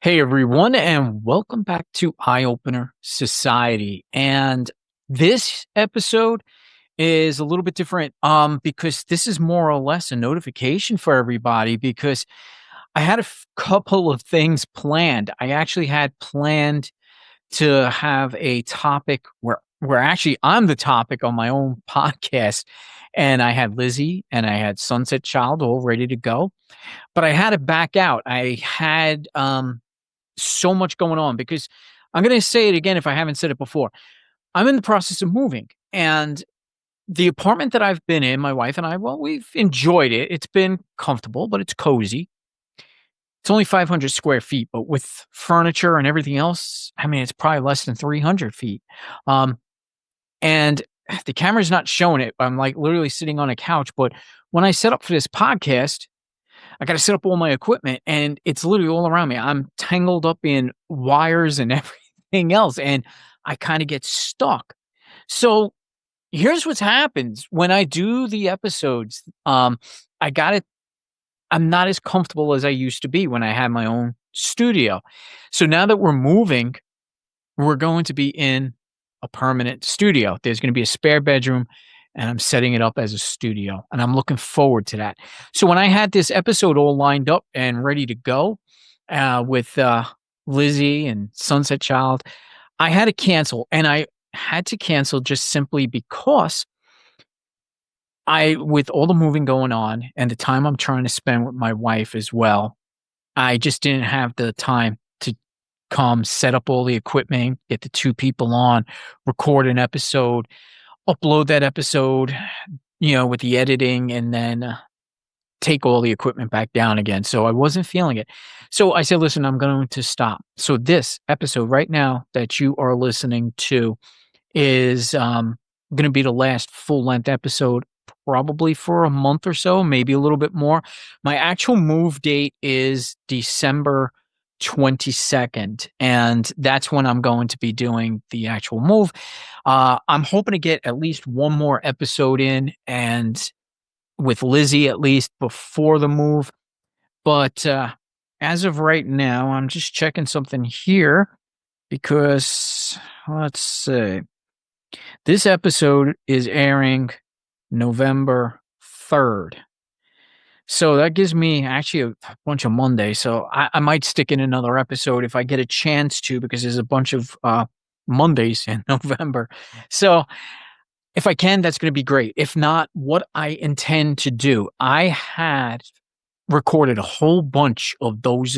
Hey everyone, and welcome back to Eye Opener Society. And this episode is a little bit different because this is more or less a notification for everybody because I had a couple of things planned. I actually had planned to have a topic where actually I'm the topic on my own podcast, and I had Lizzie and I had Sunset Child all ready to go, but I had to back out. I had so much going on because I'm going to say it again if I haven't said it before. I'm in the process of moving, and the apartment that I've been in, my wife and I, well, we've enjoyed it. It's been comfortable, but it's cozy. It's only 500 square feet, but with furniture and everything else, I mean, it's probably less than 300 feet. Um, and the camera's not showing it. I'm like literally sitting on a couch. But when I set up for this podcast, I got to set up all my equipment and it's literally all around me. I'm tangled up in wires and everything else, and I kind of get stuck. So here's what happens when I do the episodes. I got it. I'm not as comfortable as I used to be when I had my own studio. So now that we're moving, we're going to be in a permanent studio. There's going to be a spare bedroom, and I'm setting it up as a studio, and I'm looking forward to that. So when I had this episode all lined up and ready to go with Lizzie and Sunset Child, I had to cancel, and I had to cancel just simply because with all the moving going on and the time I'm trying to spend with my wife as well, I just didn't have the time to come set up all the equipment, get the two people on, record an episode, upload that episode, with the editing, and then take all the equipment back down again. So I wasn't feeling it. So I said, listen, I'm going to stop. So this episode right now that you are listening to is going to be the last full length episode, probably for a month or so, maybe a little bit more. My actual move date is December 22nd, and that's when I'm going to be doing the actual move. I'm hoping to get at least one more episode in, and with Lizzie at least before the move. But as of right now, I'm just checking something here because let's see. This episode is airing November 3rd. So that gives me actually a bunch of Mondays. So I might stick in another episode if I get a chance to, because there's a bunch of Mondays in November. So if I can, that's going to be great. If not, what I intend to do, I had recorded a whole bunch of those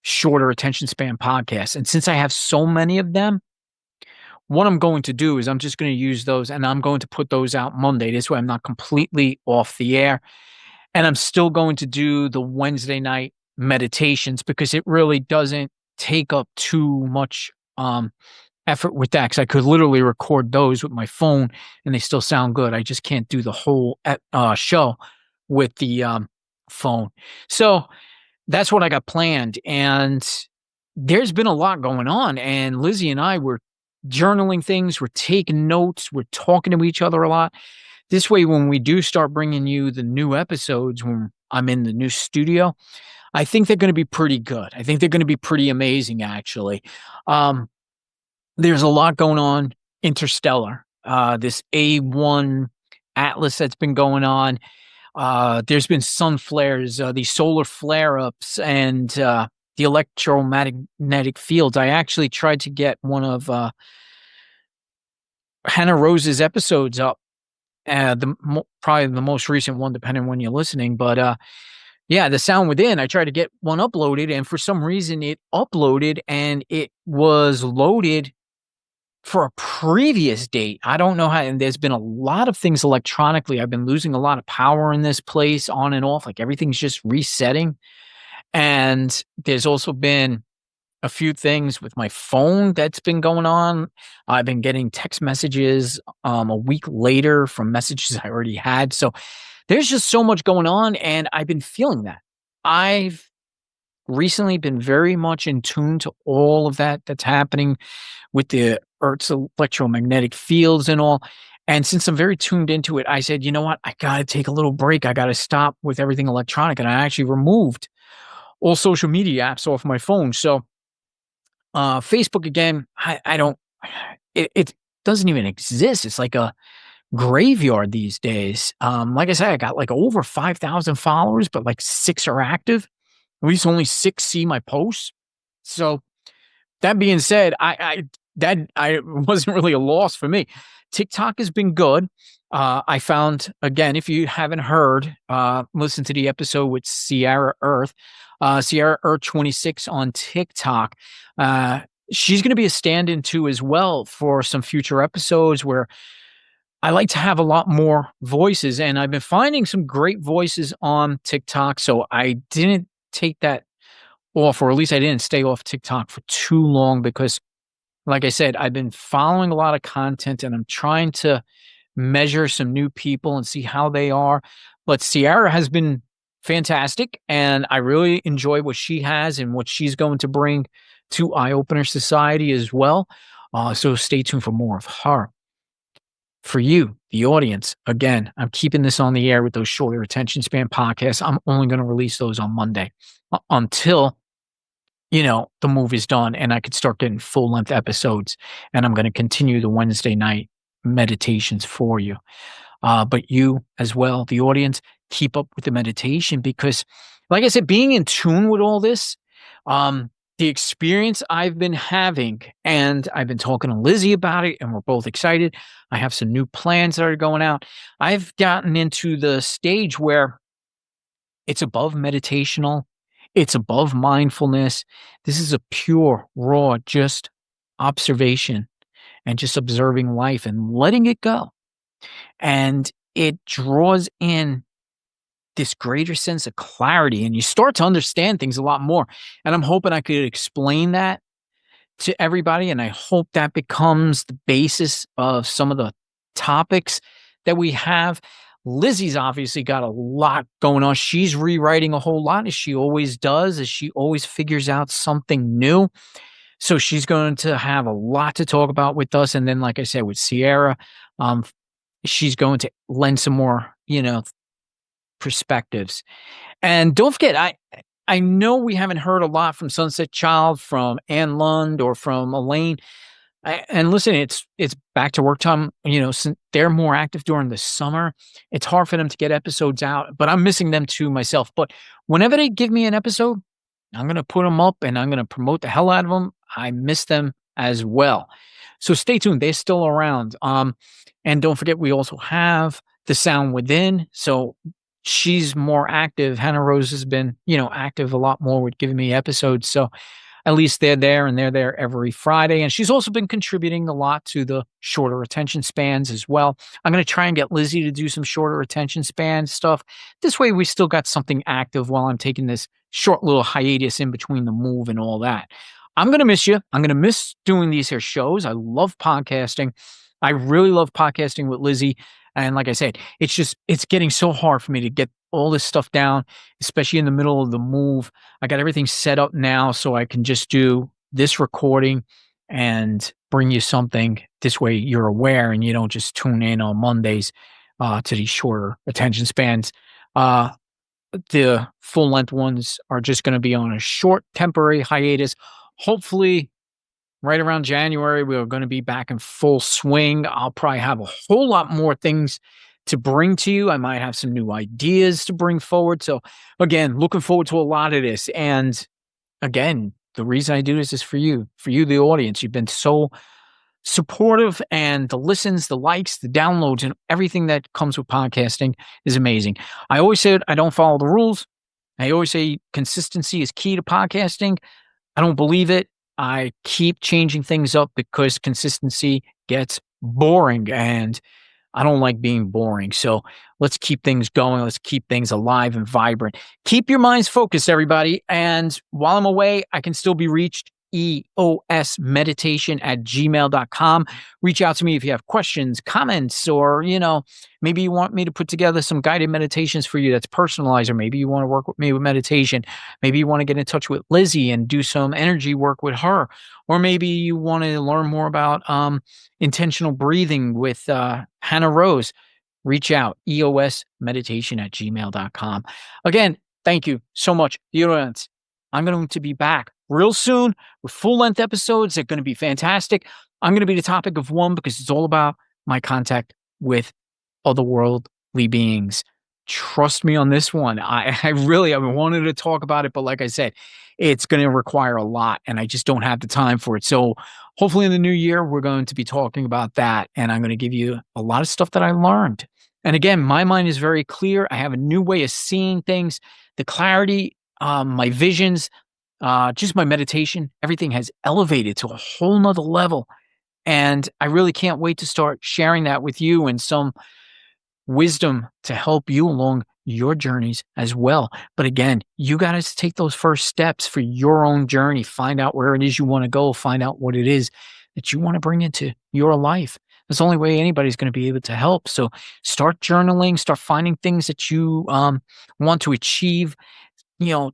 shorter attention span podcasts. And since I have so many of them, what I'm going to do is I'm just going to use those and I'm going to put those out Monday. This way I'm not completely off the air. And I'm still going to do the Wednesday night meditations because it really doesn't take up too much effort with that, because I could literally record those with my phone and they still sound good. I just can't do the whole show with the phone. So that's what I got planned. And there's been a lot going on. And Lizzie and I were journaling things, we're taking notes, we're talking to each other a lot. This way, when we do start bringing you the new episodes, when I'm in the new studio, I think they're going to be pretty good. I think they're going to be pretty amazing, actually. There's a lot going on. Interstellar, this A1 Atlas that's been going on. There's been sun flares, these solar flare ups, and the electromagnetic fields. I actually tried to get one of Hannah Rose's episodes up, probably the most recent one, depending on when you're listening. But yeah, the sound within, I tried to get one uploaded, and for some reason it uploaded and it was loaded for a previous date. I don't know how, and there's been a lot of things electronically. I've been losing a lot of power in this place on and off, like everything's just resetting. And there's also been a few things with my phone that's been going on. I've been getting text messages a week later from messages I already had. So there's just so much going on, and I've been feeling that. I've recently been very much in tune to all of that that's happening with the Earth's electromagnetic fields and all. And since I'm very tuned into it, I said, you know what? I got to take a little break. I got to stop with everything electronic. And I actually removed all social media apps off my phone. So Facebook again, I don't. It doesn't even exist. It's like a graveyard these days. Like I said, I got like over 5,000 followers, but like 6 are active. At least only 6 see my posts. So that being said, I wasn't really a loss for me. TikTok has been good. I found again, if you haven't heard, listen to the episode with Sierra Earth 26 on TikTok. Uh, she's going to be a stand-in too as well for some future episodes where I like to have a lot more voices, and I've been finding some great voices on TikTok. So I didn't take that off, or at least I didn't stay off TikTok for too long because, like I said, I've been following a lot of content and I'm trying to measure some new people and see how they are. But Sierra has been fantastic, and I really enjoy what she has and what she's going to bring to Eye Opener Society as well. So stay tuned for more of her. For you, the audience, again, I'm keeping this on the air with those shorter attention span podcasts. I'm only going to release those on Monday until the movie's done and I could start getting full length episodes. And I'm going to continue the Wednesday night meditations for you. But you as well, the audience, keep up with the meditation because, like I said, being in tune with all this, the experience I've been having, and I've been talking to Lizzie about it, and we're both excited. I have some new plans that are going out. I've gotten into the stage where it's above meditational, it's above mindfulness. This is a pure, raw, just observation and just observing life and letting it go. And it draws in this greater sense of clarity and you start to understand things a lot more. And I'm hoping I could explain that to everybody. And I hope that becomes the basis of some of the topics that we have. Lizzie's obviously got a lot going on. She's rewriting a whole lot as she always does, as she always figures out something new. So she's going to have a lot to talk about with us. And then, like I said, with Sierra, um, she's going to lend some more, perspectives. And don't forget, I know we haven't heard a lot from Sunset Child, from Ann Lund, or from Elaine. And listen, it's back to work time. Since they're more active during the summer, it's hard for them to get episodes out. But I'm missing them too myself. But whenever they give me an episode, I'm gonna put them up and I'm gonna promote the hell out of them. I miss them as well. So stay tuned. They're still around. And don't forget, we also have the Sound Within. So she's more active. Hannah Rose has been, active a lot more with giving me episodes. So at least they're there and they're there every Friday. And she's also been contributing a lot to the shorter attention spans as well. I'm going to try and get Lizzie to do some shorter attention span stuff. This way we still got something active while I'm taking this short little hiatus in between the move and all that. I'm going to miss you. I'm going to miss doing these here shows. I love podcasting. I really love podcasting with Lizzie. And like I said, it's getting so hard for me to get all this stuff down, especially in the middle of the move. I got everything set up now so I can just do this recording and bring you something. This way you're aware and you don't just tune in on Mondays to these shorter attention spans. The full length ones are just going to be on a short temporary hiatus. Hopefully right around January, we're going to be back in full swing. I'll probably have a whole lot more things to bring to you. I might have some new ideas to bring forward. So again, looking forward to a lot of this. And again, the reason I do this is for you, the audience. You've been so supportive, and the listens, the likes, the downloads, and everything that comes with podcasting is amazing. I always said I don't follow the rules. I always say consistency is key to podcasting. I don't believe it. I keep changing things up because consistency gets boring and I don't like being boring. So let's keep things going. Let's keep things alive and vibrant. Keep your minds focused, everybody. And while I'm away, I can still be reached. eosmeditation@gmail.com. Reach out to me if you have questions, comments, or, maybe you want me to put together some guided meditations for you that's personalized, or maybe you want to work with me with meditation. Maybe you want to get in touch with Lizzie and do some energy work with her. Or maybe you want to learn more about intentional breathing with Hannah Rose. Reach out, eosmeditation@gmail.com. Again, thank you so much, the audience. I'm going to be back real soon with full length episodes. They're going to be fantastic. I'm going to be the topic of one because it's all about my contact with otherworldly beings. Trust me on this one. I wanted to talk about it, but like I said, it's going to require a lot and I just don't have the time for it. So hopefully in the new year, we're going to be talking about that. And I'm going to give you a lot of stuff that I learned. And again, my mind is very clear. I have a new way of seeing things, the clarity, my visions, just my meditation, everything has elevated to a whole nother level. And I really can't wait to start sharing that with you and some wisdom to help you along your journeys as well. But again, you got to take those first steps for your own journey. Find out where it is you want to go. Find out what it is that you want to bring into your life. That's the only way anybody's going to be able to help. So start journaling, start finding things that you want to achieve.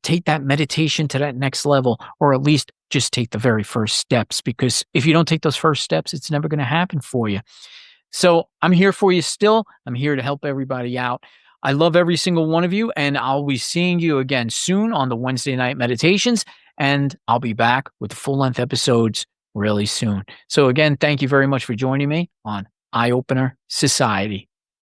Take that meditation to that next level, or at least just take the very first steps. Because if you don't take those first steps, it's never going to happen for you. So I'm here for you still. I'm here to help everybody out. I love every single one of you, and I'll be seeing you again soon on the Wednesday night meditations, and I'll be back with full-length episodes really soon. So again, thank you very much for joining me on Eye Opener Society.